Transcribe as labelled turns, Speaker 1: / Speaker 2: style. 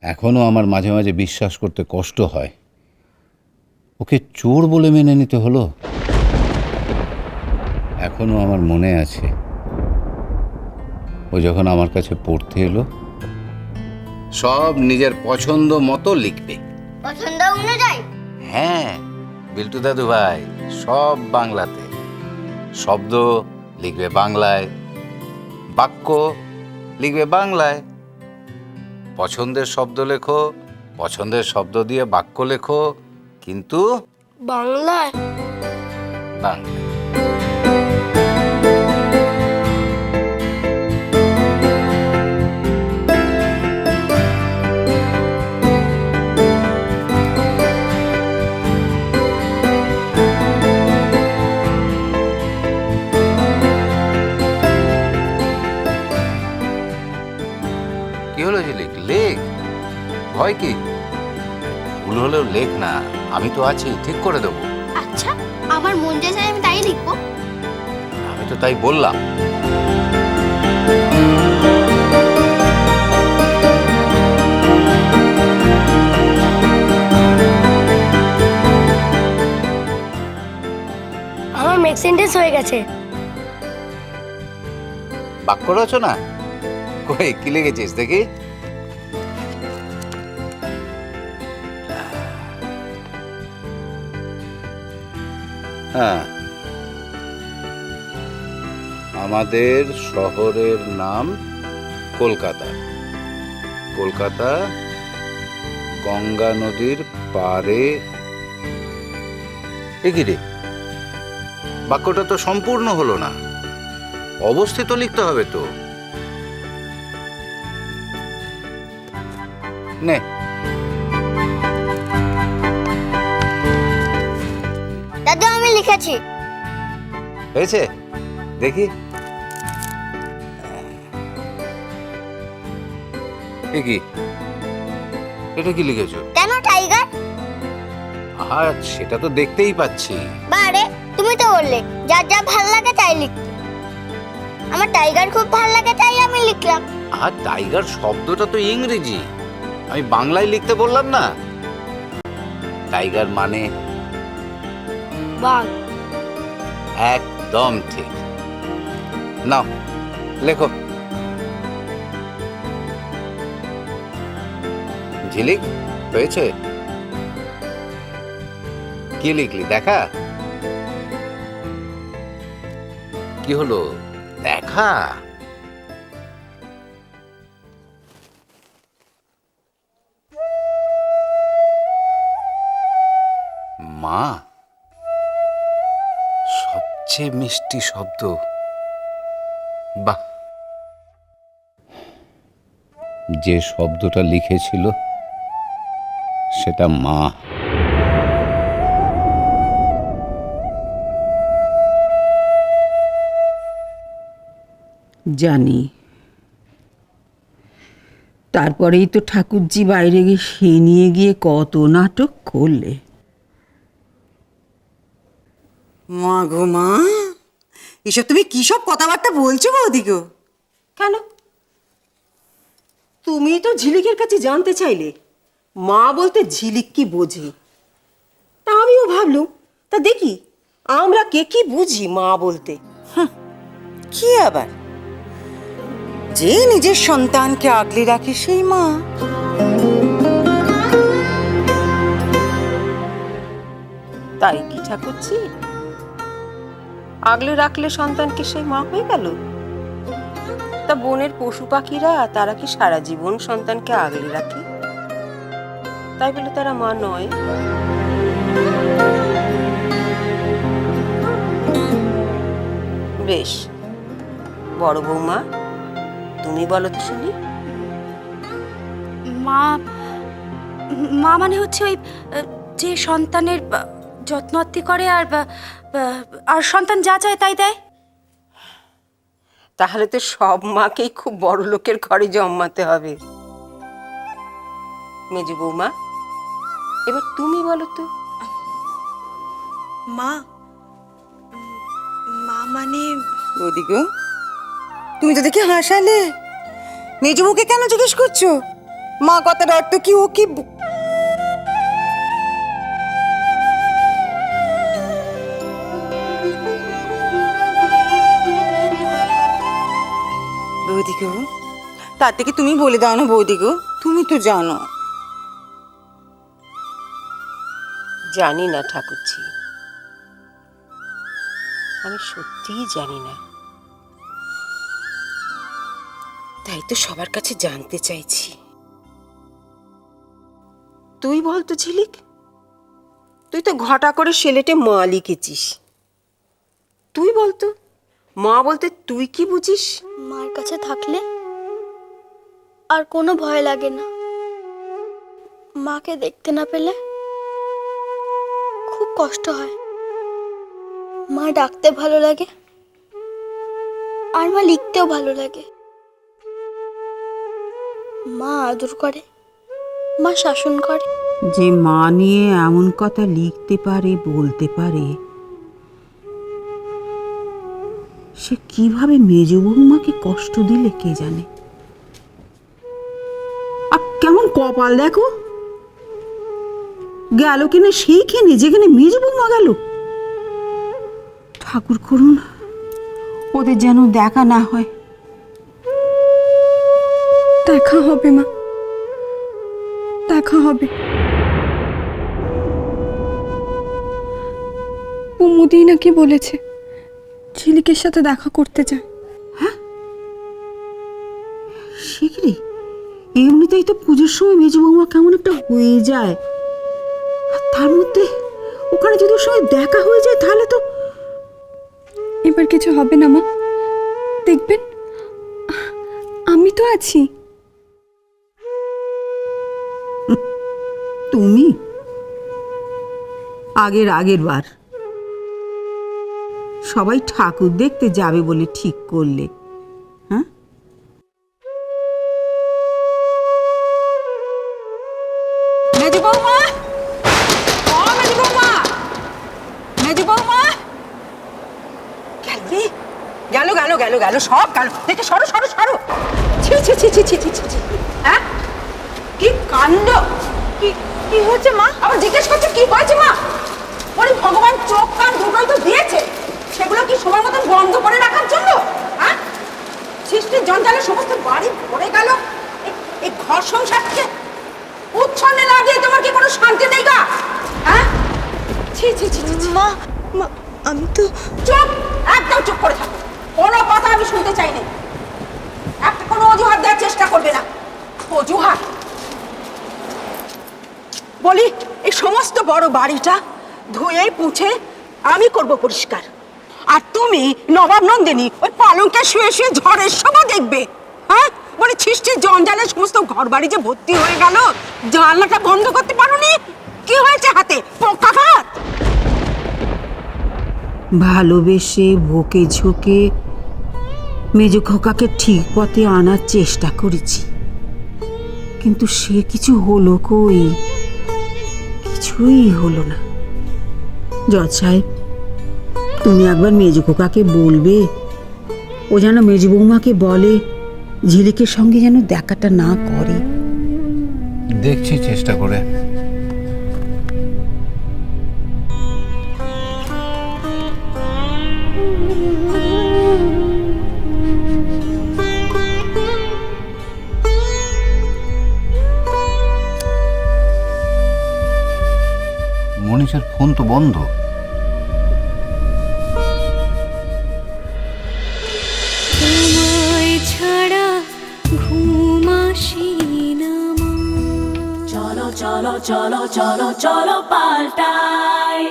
Speaker 1: এখনো আমার মাঝে মাঝে বিশ্বাস করতে কষ্ট হয় ওকে চোর বলে মেনে নিতে হলো। এখনো আমার মনে আছে ও যখন আমার কাছে পড়তে এলো, সব নিজের পছন্দ মতো লিখবে।
Speaker 2: পছন্দ অনুযায়ী?
Speaker 1: হ্যাঁ বিল্টু দাদু ভাই, সব বাংলাতে। শব্দ লিখবে বাংলায়, বাক্য লিখবে বাংলায়। পছন্দের শব্দ লেখো, পছন্দের শব্দ দিয়ে বাক্য লেখো, কিন্তু
Speaker 2: বাংলায়?
Speaker 1: বাংলা। কি হলো ঝিলিক, লেখ। ভয় কি? ভুল হলেও লেখ না, আমি তো আছি, ঠিক করে দেবো।
Speaker 2: আচ্ছা, আমার মন যা চায় আমি তাই লিখবো।
Speaker 1: আমি তো তাই বললাম।
Speaker 2: আমার মেক সেন্টেন্স হয়ে গেছে।
Speaker 1: বাক্য রচনা? কই, কি লিখেছিস দেখি? হ্যাঁ, আমাদের শহরের নাম কলকাতা। কলকাতা গঙ্গা নদীর পাড়ে। একি রে, বাক্যটা তো সম্পূর্ণ হলো না, অবস্থিত লিখতে হবে তো। নে,
Speaker 2: দাদু আমি লিখেছি।
Speaker 1: হয়েছে? দেখি। এ কি, এটা কি লিখেছো?
Speaker 2: কেন টাইগার?
Speaker 1: আর সেটা তো দেখতেই পাচ্ছি।
Speaker 2: বারে, তুমি তো বললে যার যা ভাল লাগে তাই লিখতে। আমার টাইগার খুব ভাল লাগে তাই আমি লিখলাম।
Speaker 1: আর টাইগার শব্দটা তো ইংরেজি, আমি বাংলায় লিখতে বললাম না। টাইগার মানে
Speaker 2: বাঘ।
Speaker 1: একদম ঠিক। নাও লেখো। ঝিলিক, হয়েছে? কি লিখলি দেখা? কি হলো দেখা? মা, সবচেয়ে মিষ্টি শব্দ। বাহ, যে শব্দটা লিখেছিল সেটা মা।
Speaker 3: জানি, তারপরেই তো ঠাকুরজি বাইরে গিয়ে সে নিয়ে গিয়ে কত নাটক করলে।
Speaker 4: মা গো মা, এসব তুমি কি সব কথাবার্তা বলছো বৌদি গো?
Speaker 5: কেন? তুমি তো ঝিলিকের কাছে জানতে চাইলে মা বলতে ঝিলিক কি বোঝে। তা আমিও ভাবলুম, তা দেখি আমরা কে কি বুঝি মা বলতে।
Speaker 4: কি আবার, যে নিজের সন্তানকে আগলে রাখে সেই মা।
Speaker 5: তাই কি ঠাকুরজি? আগলে রাখলে সন্তানকে সেই মা হয়ে গেল? তা বনের পশু পাখিরা তারা কি সারা জীবন সন্তানকে আগলে রাখে? তাই বলে তারা মা নয়? বেশ, বড় বৌমা তুমি বলো তো শুনি।
Speaker 6: মা, মা মানে হচ্ছে ওই যে সন্তানের যত্ন আত্তি করে আর আর সন্তান যা চায় তাই দেয়।
Speaker 5: তাহলে তো সব মাকেই খুব বড় লোকের ঘরে জন্মাতে হবে। মেজো বৌমা, এবার তুমি বলো তো।
Speaker 7: মা, মা মানে
Speaker 4: বৌদি গো, তুমি তো দেখি হাসালে। মেজো বউকে কেন জিজ্ঞেস করছো? মা কথার অর্থ কি? ও কি বৌদি গো, তার থেকে তুমি বলে দাও না বৌদি গো, তুমি তো জানো।
Speaker 5: জানি না ঠাকুরজি, আমি সত্যিই জানি না। তাই তো সবার কাছে জানতে চাইছি। তুই বল তো ঝিলিক, তুই তো ঘটা করে সেলেটে মা লিখেছিস। তুই বলতো মা বলতে তুই কি বুঝিস?
Speaker 2: মার কাছে থাকলে আর কোনো ভয় লাগে না। মাকে দেখতে না পেলে খুব কষ্ট হয়। মা ডাকতে ভালো লাগে, আর মা লিখতেও ভালো লাগে। মা আদর করে, মা শাসন করে।
Speaker 3: যে মা নিয়ে এমন কথা লিখতে পারে, বলতে পারে, সে কিভাবে মেজ বৌমাকে কষ্ট দিলে কে জানে। আর কেমন কপাল দেখো, গেল কিনা সেইখানে যেখানে মেজ বৌমা গেল। ঠাকুর করুন ওদের যেন দেখা না হয়।
Speaker 7: দেখা হবে মা, দেখা হবে। কুমুদি নাকি বলেছে ঝিলিকের সাথে দেখা করতে চায়।
Speaker 3: সে কি রে, এমনিতেই তো পুজোর সময় মেজ বৌমা কেমন একটা হয়ে যায়, আর তার মধ্যে ওখানে যদি ওর সঙ্গে দেখা হয়ে যায় তাহলে তো।
Speaker 7: এবার কিছু হবে না মা, দেখবেন আমি তো আছি।
Speaker 3: তুমি আগের বার সবাই ঠাকুর দেখতে যাবে বলে ঠিক করলে, হ্যাঁ?
Speaker 4: মেজ বৌমা, ও মেজ বৌমা, মেজ বৌমা গেল গেল গেল গেল সব গেল। দেখে সরো সরো সরো। ছি ছি ছি ছি ছি ছি ছি ছি। হ্যাঁ, কি কাণ্ড! কি কি হয়েছে মা? আবার জিজ্ঞেস করছো কি হয়েছে মা? ওরে ভগবান, চোখ কান দুটোই তো দিয়েছে, সেগুলো কি সময় মতন বন্ধ করে রাখার জন্য? হ্যাঁ, সৃষ্টির জঞ্জালে সমস্ত বাড়ি ভরে গেল। এই ঘর সংসারকে উচ্ছন্নে না দিয়ে তোমার কি কোনো শান্তি নেই গা? হ্যাঁ, ছি ছি ছি ছি। মা মা, আমি তো চুপ, একদম চুপ করে থাকো। কোনো কথা আমি শুনতে চাই না। একটা কোনো অজুহাত দেওয়ার চেষ্টা করবে না। অজুহাত বলি, এই সমস্ত বড় বাড়িটা ধুয়ে পুছে আমি করব পরিষ্কার, আর তুমি নবাব নন্দিনী ওই পালঙ্কে শুয়ে শুয়ে ঝড়ের শোভা দেখবে। হ্যাঁ, বলে সৃষ্টির জঞ্জালে সমস্ত ঘর বাড়ি যে ভর্তি হয়ে গেল, জানলাটা বন্ধ করতে পারোনি। কি হয়েছে হাতে? পক্ষাঘাত?
Speaker 3: ভালোবেসে বকে ঝোঁকে মেজ খোকাকে ঠিক পথে আনার চেষ্টা করেছি, কিন্তু সে কিছু হলো কই? কিছুই হলো না। জজ সাহেব, তুমি একবার মেজ খোকাকে বলবে ও যেন মেজ বৌমাকে বলে ঝিলিকের সঙ্গে যেন দেখাটা না করে।
Speaker 1: দেখছি চেষ্টা করে। মনীষের ফোন তো বন্ধ।
Speaker 8: তোমায় ছাড়া ঘুম আসি না মা। চলো চলো চলো চলো চলো পাল্টাই।